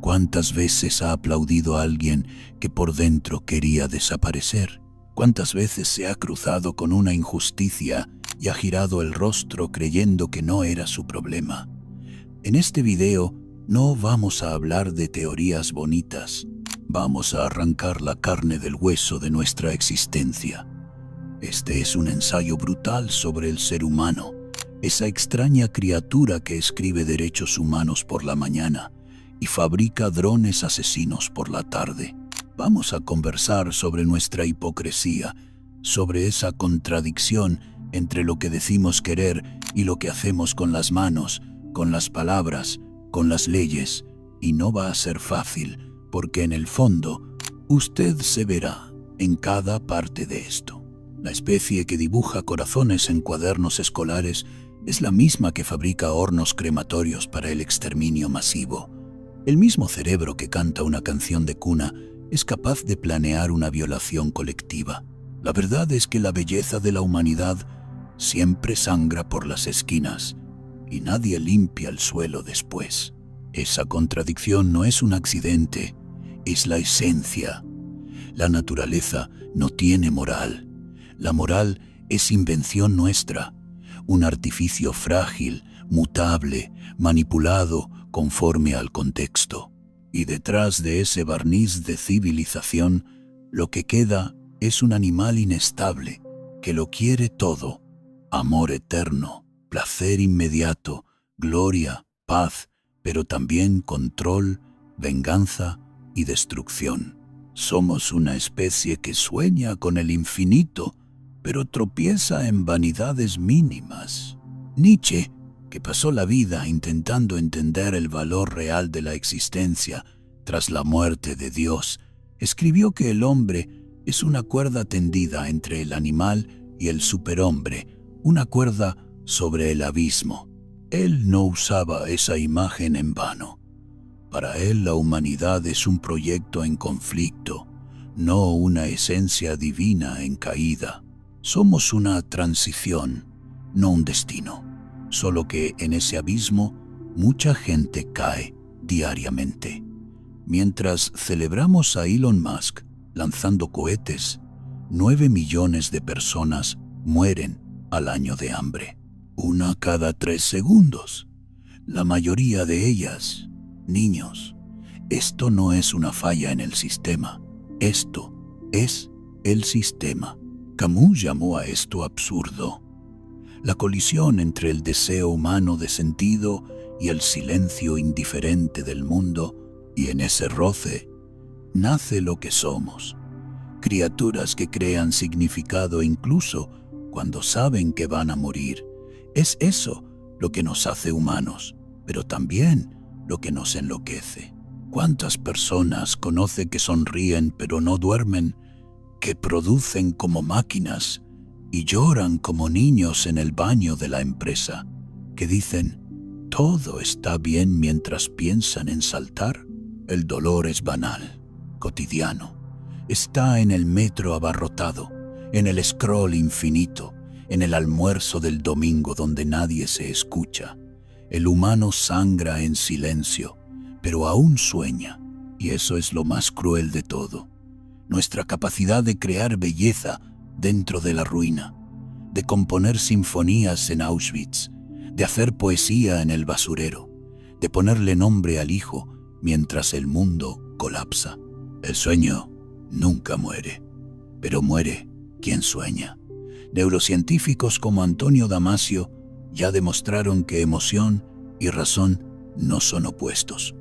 ¿Cuántas veces ha aplaudido a alguien que por dentro quería desaparecer? ¿Cuántas veces se ha cruzado con una injusticia y ha girado el rostro creyendo que no era su problema? En este video no vamos a hablar de teorías bonitas, vamos a arrancar la carne del hueso de nuestra existencia. Este es un ensayo brutal sobre el ser humano, esa extraña criatura que escribe derechos humanos por la mañana y fabrica drones asesinos por la tarde. Vamos a conversar sobre nuestra hipocresía, sobre esa contradicción entre lo que decimos querer y lo que hacemos con las manos, con las palabras, con las leyes. Y no va a ser fácil, porque en el fondo, usted se verá en cada parte de esto. La especie que dibuja corazones en cuadernos escolares es la misma que fabrica hornos crematorios para el exterminio masivo. El mismo cerebro que canta una canción de cuna es capaz de planear una violación colectiva. La verdad es que la belleza de la humanidad siempre sangra por las esquinas y nadie limpia el suelo después. Esa contradicción no es un accidente, es la esencia. La naturaleza no tiene moral. La moral es invención nuestra, un artificio frágil, mutable, manipulado conforme al contexto. Y detrás de ese barniz de civilización, lo que queda es un animal inestable que lo quiere todo: amor eterno, placer inmediato, gloria, paz, pero también control, venganza y destrucción. Somos una especie que sueña con el infinito, pero tropieza en vanidades mínimas. Nietzsche, que pasó la vida intentando entender el valor real de la existencia tras la muerte de Dios, escribió que el hombre es una cuerda tendida entre el animal y el superhombre, una cuerda sobre el abismo. Él no usaba esa imagen en vano. Para él la humanidad es un proyecto en conflicto, no una esencia divina en caída. Somos una transición, no un destino. Solo que en ese abismo mucha gente cae diariamente. Mientras celebramos a Elon Musk lanzando cohetes, 9 millones de personas mueren al año de hambre. Una cada 3 segundos. La mayoría de ellas, niños. Esto no es una falla en el sistema. Esto es el sistema. Camus llamó a esto absurdo. La colisión entre el deseo humano de sentido y el silencio indiferente del mundo, y en ese roce nace lo que somos, criaturas que crean significado incluso cuando saben que van a morir. Es eso lo que nos hace humanos, pero también lo que nos enloquece. ¿Cuántas personas conoce que sonríen pero no duermen, que producen como máquinas y lloran como niños en el baño de la empresa, que dicen todo está bien mientras piensan en saltar? El dolor es banal, cotidiano. Está en el metro abarrotado, en el scroll infinito, en el almuerzo del domingo donde nadie se escucha. El humano sangra en silencio, pero aún sueña, y eso es lo más cruel de todo. Nuestra capacidad de crear belleza dentro de la ruina, de componer sinfonías en Auschwitz, de hacer poesía en el basurero, de ponerle nombre al hijo mientras el mundo colapsa. El sueño nunca muere, pero muere quien sueña. Neurocientíficos como Antonio Damasio ya demostraron que emoción y razón no son opuestos,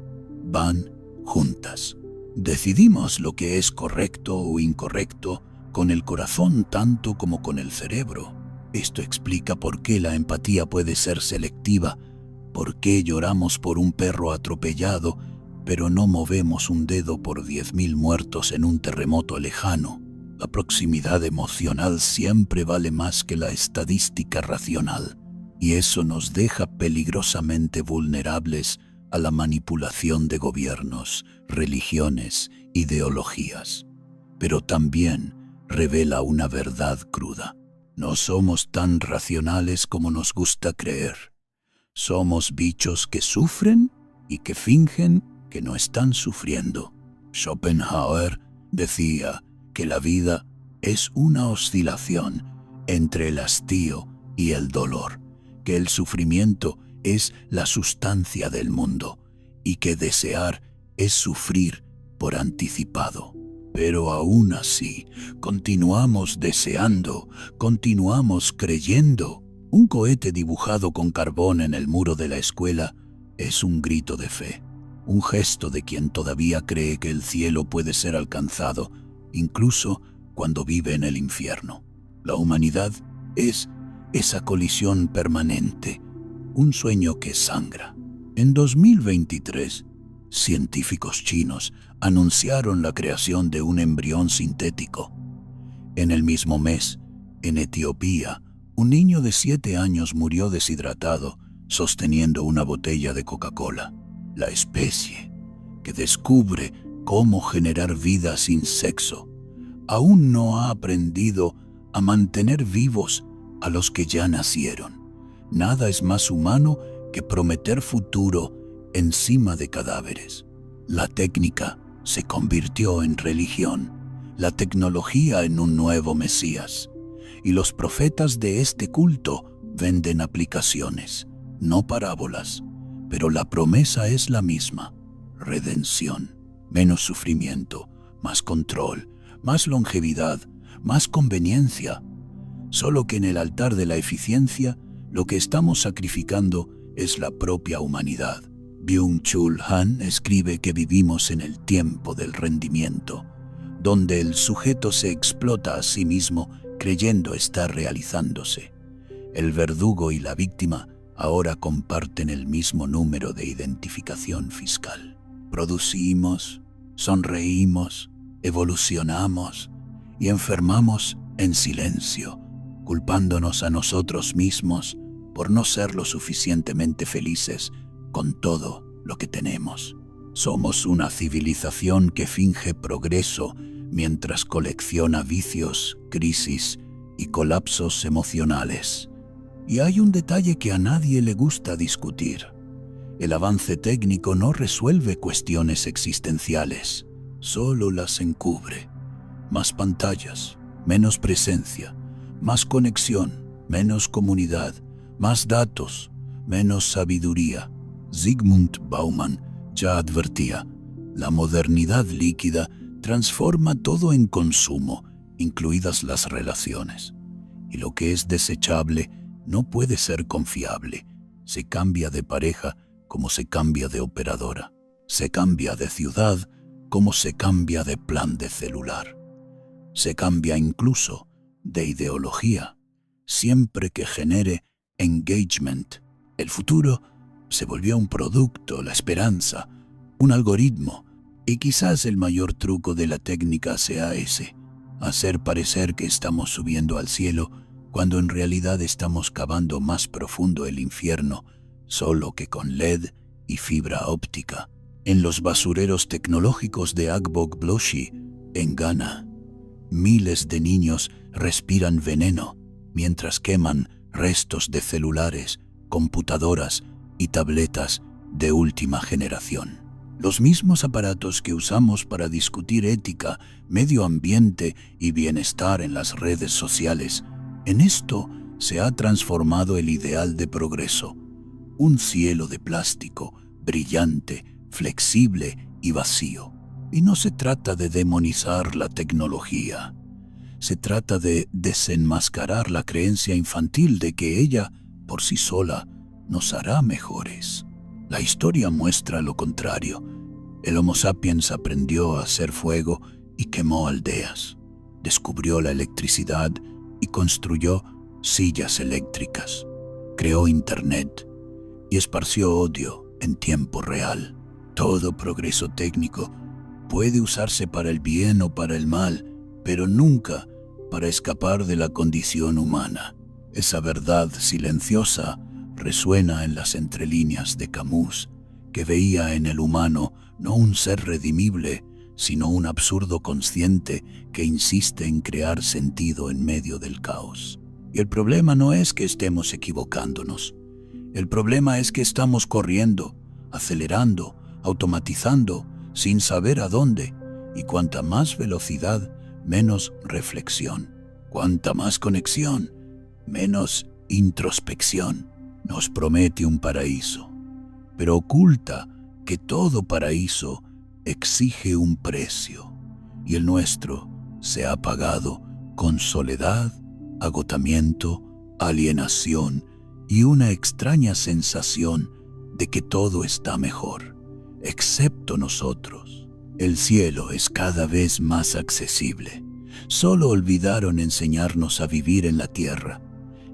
van juntas. Decidimos lo que es correcto o incorrecto con el corazón tanto como con el cerebro. Esto explica por qué la empatía puede ser selectiva, por qué lloramos por un perro atropellado, pero no movemos un dedo por 10.000 muertos en un terremoto lejano. La proximidad emocional siempre vale más que la estadística racional, y eso nos deja peligrosamente vulnerables a la manipulación de gobiernos, religiones, ideologías. Pero también revela una verdad cruda. No somos tan racionales como nos gusta creer. Somos bichos que sufren y que fingen que no están sufriendo. Schopenhauer decía que la vida es una oscilación entre el hastío y el dolor, que el sufrimiento es la sustancia del mundo y que desear es sufrir por anticipado. Pero aún así, continuamos deseando, continuamos creyendo. Un cohete dibujado con carbón en el muro de la escuela es un grito de fe, un gesto de quien todavía cree que el cielo puede ser alcanzado, incluso cuando vive en el infierno. La humanidad es esa colisión permanente, un sueño que sangra. En 2023, científicos chinos anunciaron la creación de un embrión sintético. En el mismo mes, en Etiopía, un niño de 7 años murió deshidratado sosteniendo una botella de Coca-Cola. La especie que descubre cómo generar vida sin sexo aún no ha aprendido a mantener vivos a los que ya nacieron. Nada es más humano que prometer futuro encima de cadáveres. La técnica se convirtió en religión, la tecnología en un nuevo Mesías, y los profetas de este culto venden aplicaciones, no parábolas, pero la promesa es la misma: redención, menos sufrimiento, más control, más longevidad, más conveniencia. Solo que en el altar de la eficiencia, lo que estamos sacrificando es la propia humanidad. Byung-Chul Han escribe que vivimos en el tiempo del rendimiento, donde el sujeto se explota a sí mismo creyendo estar realizándose. El verdugo y la víctima ahora comparten el mismo número de identificación fiscal. Producimos, sonreímos, evolucionamos y enfermamos en silencio, culpándonos a nosotros mismos por no ser lo suficientemente felices con todo lo que tenemos. Somos una civilización que finge progreso mientras colecciona vicios, crisis y colapsos emocionales. Y hay un detalle que a nadie le gusta discutir. El avance técnico no resuelve cuestiones existenciales, solo las encubre. Más pantallas, menos presencia, más conexión, menos comunidad, más datos, menos sabiduría. Zygmunt Bauman ya advertía: la modernidad líquida transforma todo en consumo, incluidas las relaciones. Y lo que es desechable no puede ser confiable. Se cambia de pareja como se cambia de operadora. Se cambia de ciudad como se cambia de plan de celular. Se cambia incluso de ideología, siempre que genere engagement. El futuro se volvió un producto, la esperanza, un algoritmo, y quizás el mayor truco de la técnica sea ese: hacer parecer que estamos subiendo al cielo cuando en realidad estamos cavando más profundo el infierno, solo que con LED y fibra óptica. En los basureros tecnológicos de Agbogbloshie, en Ghana, miles de niños respiran veneno mientras queman restos de celulares, computadoras y tabletas de última generación. Los mismos aparatos que usamos para discutir ética, medio ambiente y bienestar en las redes sociales. En esto se ha transformado el ideal de progreso: un cielo de plástico, brillante, flexible y vacío. Y no se trata de demonizar la tecnología. Se trata de desenmascarar la creencia infantil de que ella, por sí sola, nos hará mejores. La historia muestra lo contrario. El Homo sapiens aprendió a hacer fuego y quemó aldeas. Descubrió la electricidad y construyó sillas eléctricas. Creó Internet y esparció odio en tiempo real. Todo progreso técnico puede usarse para el bien o para el mal, pero nunca para escapar de la condición humana. Esa verdad silenciosa resuena en las entrelíneas de Camus, que veía en el humano no un ser redimible, sino un absurdo consciente que insiste en crear sentido en medio del caos. Y el problema no es que estemos equivocándonos. El problema es que estamos corriendo, acelerando, automatizando sin saber a dónde, y cuanta más velocidad, menos reflexión. Cuanta más conexión, menos introspección. Nos promete un paraíso, pero oculta que todo paraíso exige un precio, y el nuestro se ha pagado con soledad, agotamiento, alienación y una extraña sensación de que todo está mejor, excepto nosotros. El cielo es cada vez más accesible. Solo olvidaron enseñarnos a vivir en la tierra.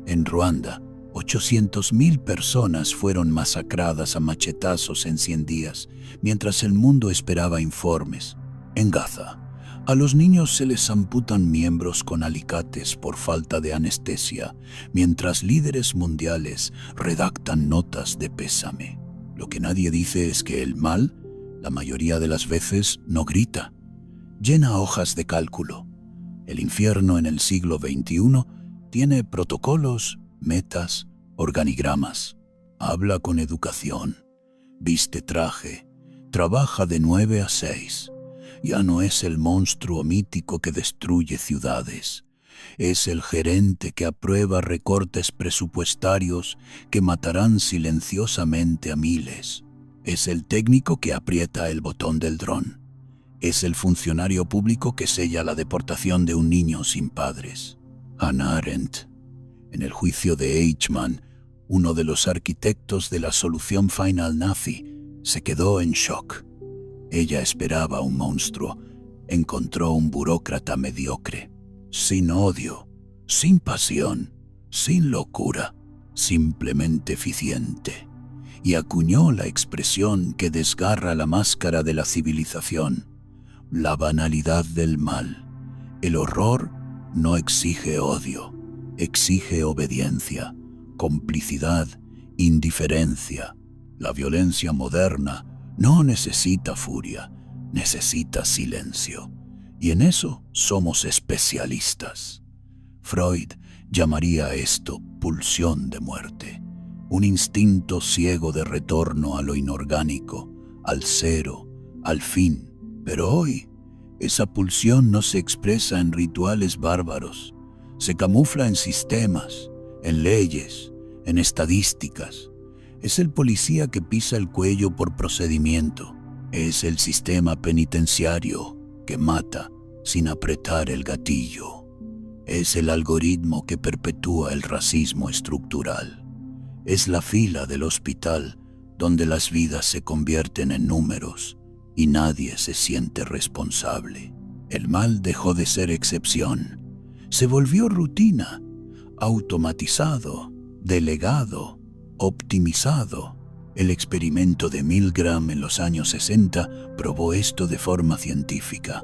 En Ruanda, 800.000 personas fueron masacradas a machetazos en 100 días, mientras el mundo esperaba informes. En Gaza, a los niños se les amputan miembros con alicates por falta de anestesia, mientras líderes mundiales redactan notas de pésame. Lo que nadie dice es que el mal, la mayoría de las veces, no grita. Llena hojas de cálculo. El infierno en el siglo XXI tiene protocolos, metas, organigramas. Habla con educación, viste traje, trabaja de 9 a 6. Ya no es el monstruo mítico que destruye ciudades. Es el gerente que aprueba recortes presupuestarios que matarán silenciosamente a miles. Es el técnico que aprieta el botón del dron. Es el funcionario público que sella la deportación de un niño sin padres. Hannah Arendt. En el juicio de Eichmann, uno de los arquitectos de la solución final nazi, se quedó en shock. Ella esperaba un monstruo, encontró un burócrata mediocre, sin odio, sin pasión, sin locura, simplemente eficiente, y acuñó la expresión que desgarra la máscara de la civilización: la banalidad del mal. El horror no exige odio, exige obediencia, complicidad, indiferencia. La violencia moderna no necesita furia, necesita silencio. Y en eso somos especialistas. Freud llamaría a esto pulsión de muerte, un instinto ciego de retorno a lo inorgánico, al cero, al fin. Pero hoy, esa pulsión no se expresa en rituales bárbaros, se camufla en sistemas, en leyes, en estadísticas. Es el policía que pisa el cuello por procedimiento. Es el sistema penitenciario que mata sin apretar el gatillo. Es el algoritmo que perpetúa el racismo estructural. Es la fila del hospital donde las vidas se convierten en números y nadie se siente responsable. El mal dejó de ser excepción. Se volvió rutina, automatizado, delegado, optimizado. El experimento de Milgram en los años 60 probó esto de forma científica.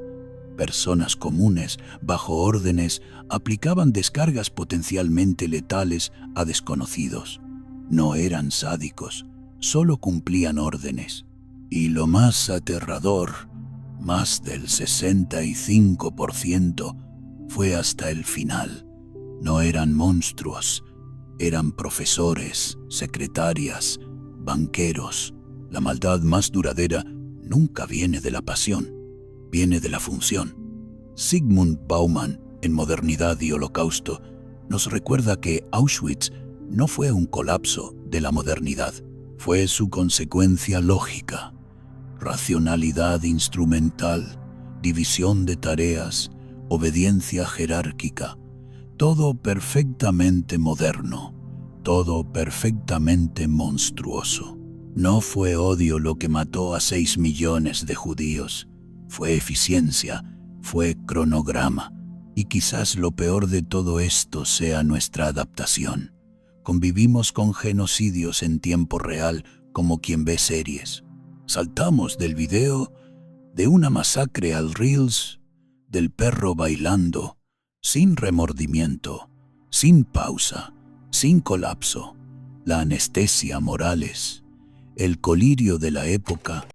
Personas comunes, bajo órdenes, aplicaban descargas potencialmente letales a desconocidos. No eran sádicos, solo cumplían órdenes. Y lo más aterrador, más del 65%, fue hasta el final. No eran monstruos, eran profesores, secretarias, banqueros. La maldad más duradera nunca viene de la pasión, viene de la función. Zygmunt Bauman, en Modernidad y Holocausto, nos recuerda que Auschwitz no fue un colapso de la modernidad, fue su consecuencia lógica. Racionalidad instrumental, división de tareas, obediencia jerárquica, todo perfectamente moderno, todo perfectamente monstruoso. No fue odio lo que mató a 6 millones de judíos, fue eficiencia, fue cronograma, y quizás lo peor de todo esto sea nuestra adaptación. Convivimos con genocidios en tiempo real como quien ve series. Saltamos del video de una masacre al Reels, del perro bailando, sin remordimiento, sin pausa, sin colapso. La anestesia Morales, el colirio de la época,